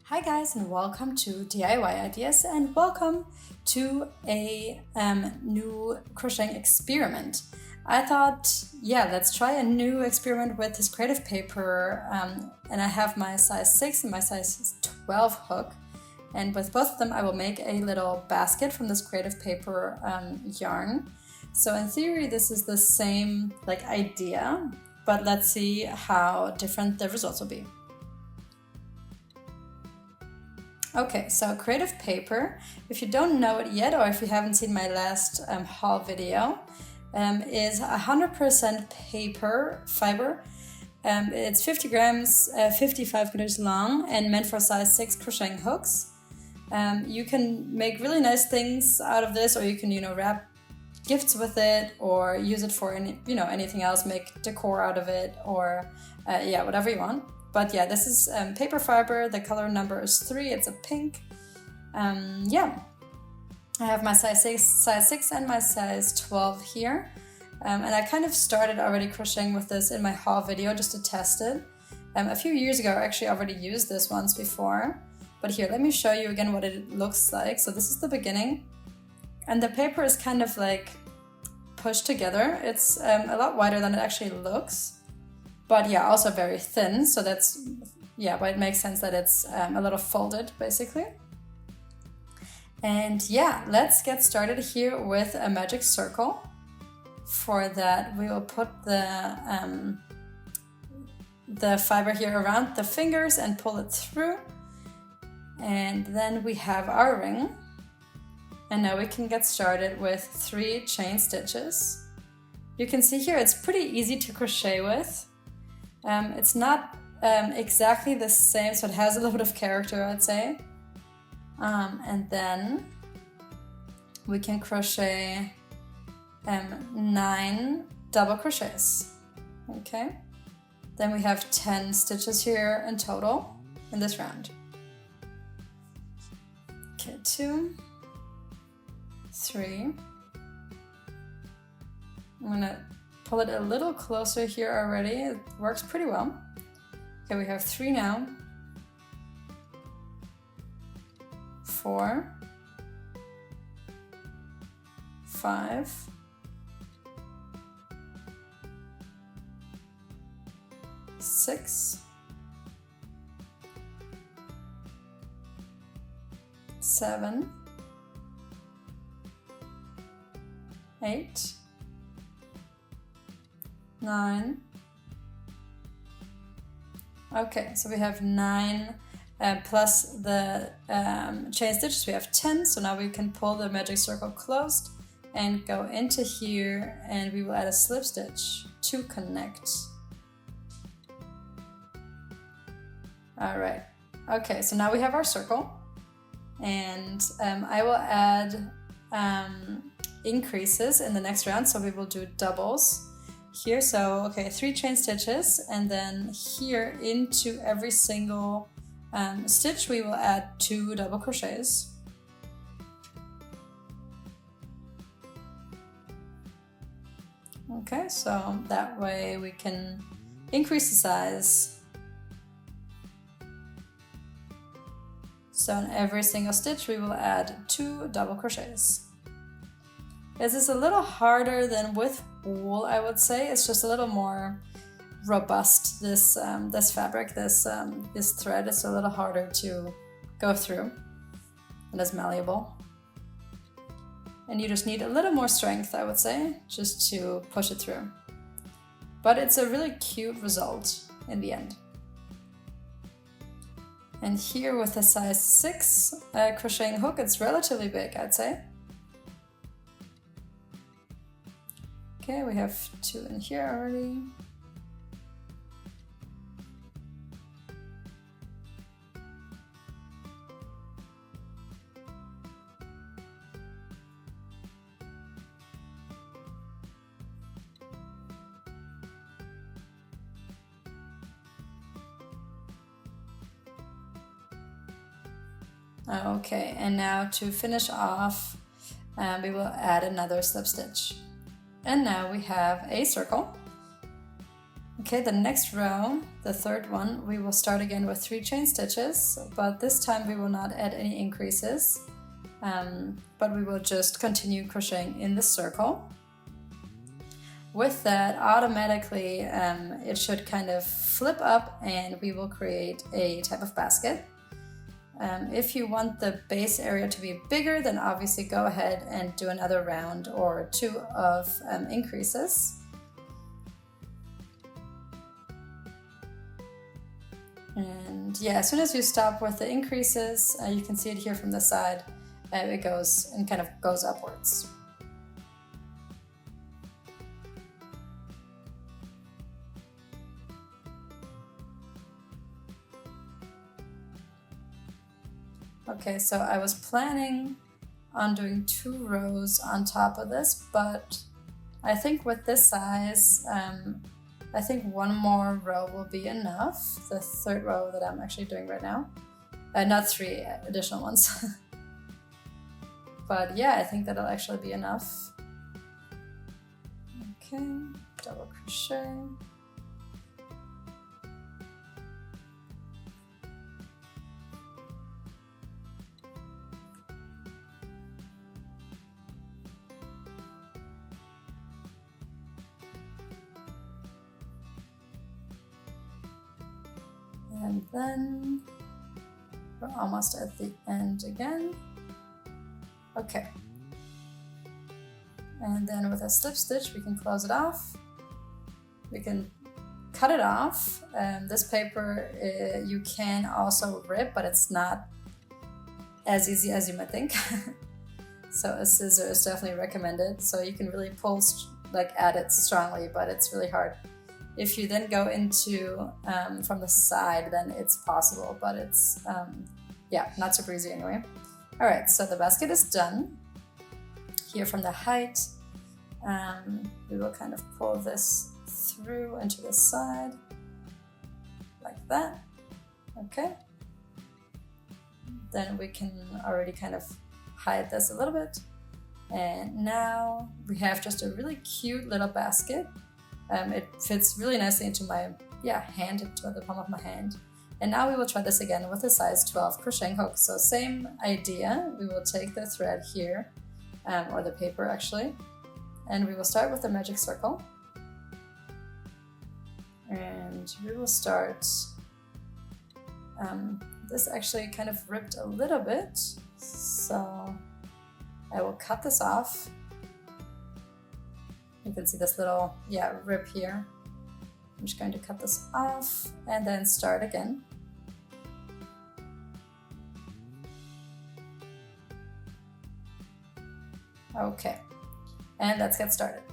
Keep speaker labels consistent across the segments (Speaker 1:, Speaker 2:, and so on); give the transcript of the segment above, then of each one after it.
Speaker 1: Hi guys, and welcome to DIY Ideas, and welcome to a new crocheting experiment. I thought, yeah, let's try a new experiment with this creative paper, and I have my size 6 and my size 12 hook, and with both of them I will make a little basket from this creative paper yarn. So in theory this is the same idea, but let's see how different the results will be. Okay, so creative paper, if you don't know it yet, or if you haven't seen my last haul video, is 100% paper fiber. It's 50 grams, 55 meters long, and meant for size 6 crocheting hooks. You can make really nice things out of this, or you can, wrap gifts with it, or use it for anything else, make decor out of it, or whatever you want. But yeah, this is paper fiber. The color number is 3. It's a pink. I have my size 6 and my size 12 here. And I kind of started already crocheting with this in my haul video just to test it. A few years ago, I actually already used this once before. But here, let me show you again what it looks like. So this is the beginning. And the paper is kind of pushed together. It's a lot wider than it actually looks. But yeah, also very thin, so that's, why it makes sense that it's a little folded, basically. And yeah, let's get started here with a magic circle. For that, we will put the fiber here around the fingers and pull it through. And then we have our ring. And now we can get started with 3 chain stitches. You can see here it's pretty easy to crochet with. It's not exactly the same, so it has a little bit of character, I'd say. And then we can crochet 9 double crochets. Okay. Then we have 10 stitches here in total in this round. Okay, 2, 3. I'm gonna pull it a little closer here already. It works pretty well. Okay, we have 3 now. 4, 5, 6, 7, 8, 9. Okay, so we have 9 plus the chain stitches, we have 10. So now we can pull the magic circle closed and go into here, and we will add a slip stitch to connect. All right. Okay, so now we have our circle, and I will add increases in the next round. So we will do doubles here. So okay, 3 chain stitches, and then here into every single stitch we will add 2 double crochets. Okay, so that way we can increase the size. So in every single stitch we will add 2 double crochets. This is a little harder than with wool, I would say. It's just a little more robust, this fabric, this thread. It's a little harder to go through, and it's malleable. And you just need a little more strength, I would say, just to push it through. But it's a really cute result in the end. And here with a size 6 crocheting hook, it's relatively big, I'd say. Okay, we have 2 in here already. Okay, and now to finish off, we will add another slip stitch. And now we have a circle. Okay, the next row, the third one, we will start again with 3 chain stitches, but this time we will not add any increases, but we will just continue crocheting in the circle. With that, automatically it should kind of flip up and we will create a type of basket. If you want the base area to be bigger, then obviously go ahead and do another round or 2 of increases. And yeah, as soon as you stop with the increases, you can see it here from the side, it goes and kind of goes upwards. Okay, so I was planning on doing 2 rows on top of this, but I think with this size, I think 1 more row will be enough. The third row that I'm actually doing right now. Not 3 additional ones. But yeah, I think that'll actually be enough. Okay, double crochet. And then we're almost at the end again. Okay. And then with a slip stitch, we can close it off. We can cut it off. This paper you can also rip, but it's not as easy as you might think. So a scissor is definitely recommended. So you can really pull at it strongly, but it's really hard. If you then go into from the side, then it's possible, but it's, yeah, not super easy anyway. All right, so the basket is done. Here from the height, we will kind of pull this through into the side, like that, okay. Then we can already kind of hide this a little bit. And now we have just a really cute little basket. It fits really nicely into my hand, into the palm of my hand. And now we will try this again with a size 12 crocheting hook. So same idea, we will take the thread here, or the paper actually, and we will start with the magic circle. And we will start, this actually kind of ripped a little bit, so I will cut this off. You can see this little, rip here. I'm just going to cut this off and then start again. Okay, and let's get started.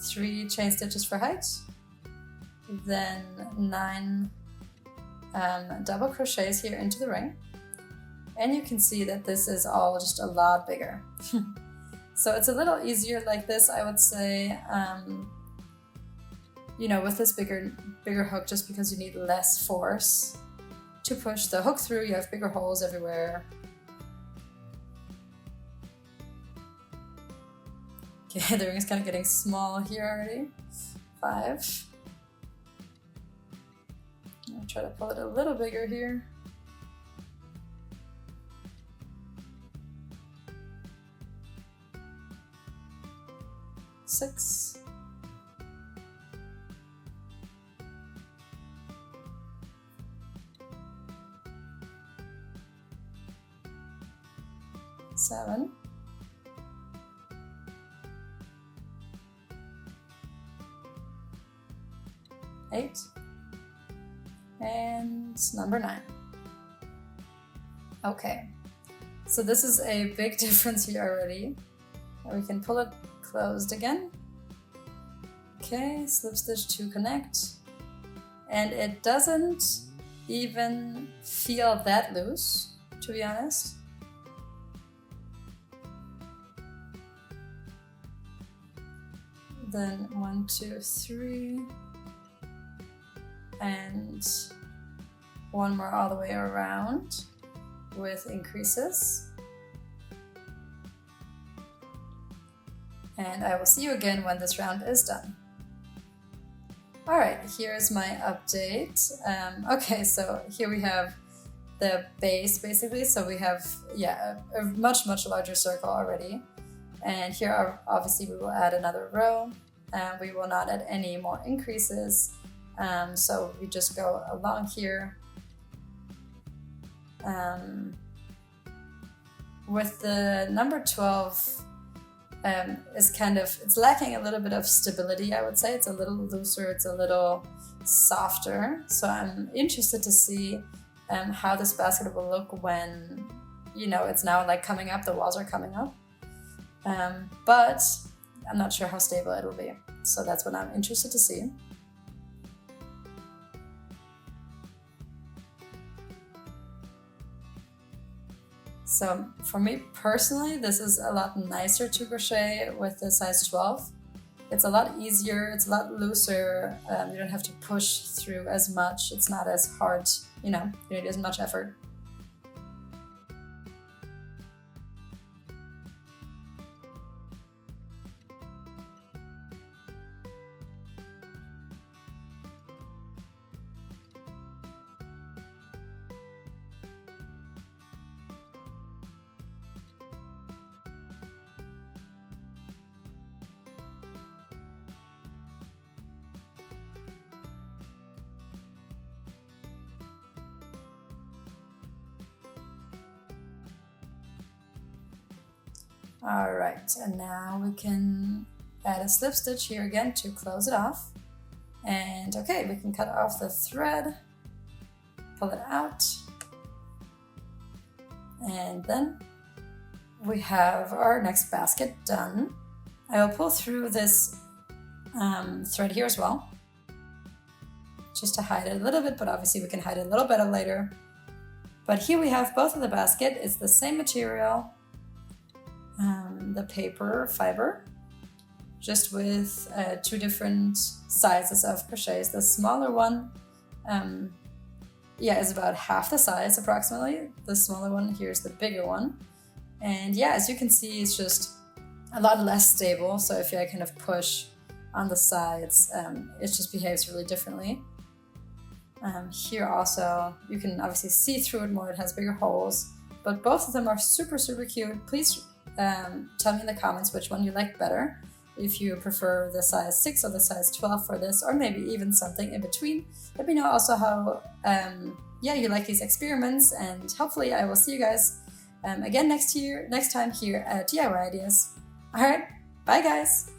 Speaker 1: 3 chain stitches for height, then 9 double crochets here into the ring. And you can see that this is all just a lot bigger. So it's a little easier like this, I would say, with this bigger hook, just because you need less force to push the hook through. You have bigger holes everywhere. Okay, the ring is kind of getting small here already. 5. I'll try to pull it a little bigger here. 6. 7. 8. And number 9. Okay, so this is a big difference here already. We can pull it closed again. Okay, slip stitch to connect. And it doesn't even feel that loose, to be honest. Then 1, 2, 3. And 1 more all the way around with increases. And I will see you again when this round is done. All right, here's my update. Okay, so here we have the base basically. So we have, yeah, a much larger circle already. And here are, obviously we will add another row. We will not add any more increases. So we just go along here. With the number 12, is kind of, it's lacking a little bit of stability, I would say. It's a little looser, it's a little softer. So I'm interested to see how this basket will look when, you know, it's now like coming up, the walls are coming up. But I'm not sure how stable it will be. So that's what I'm interested to see. So for me personally, this is a lot nicer to crochet with the size 12. It's a lot easier, it's a lot looser, you don't have to push through as much, it's not as hard, you know, you need as much effort. All right, and now we can add a slip stitch here again to close it off. And okay, we can cut off the thread, pull it out, and then we have our next basket done. I will pull through this thread here as well, just to hide it a little bit, but obviously we can hide it a little better later. But here we have both of the basket. It's the same material, the paper fiber, just with 2 different sizes of crochets. The smaller one, is about half the size approximately. The smaller one, here's the bigger one. And yeah, as you can see, it's just a lot less stable. So if I kind of push on the sides, it just behaves really differently. Here also, you can obviously see through it more, it has bigger holes, but both of them are super cute. Please tell me in the comments which one you like better, if you prefer the size 6 or the size 12 for this, or maybe even something in between. Let me know also how you like these experiments, and hopefully I will see you guys again next time here at DIY Ideas. Alright, bye guys!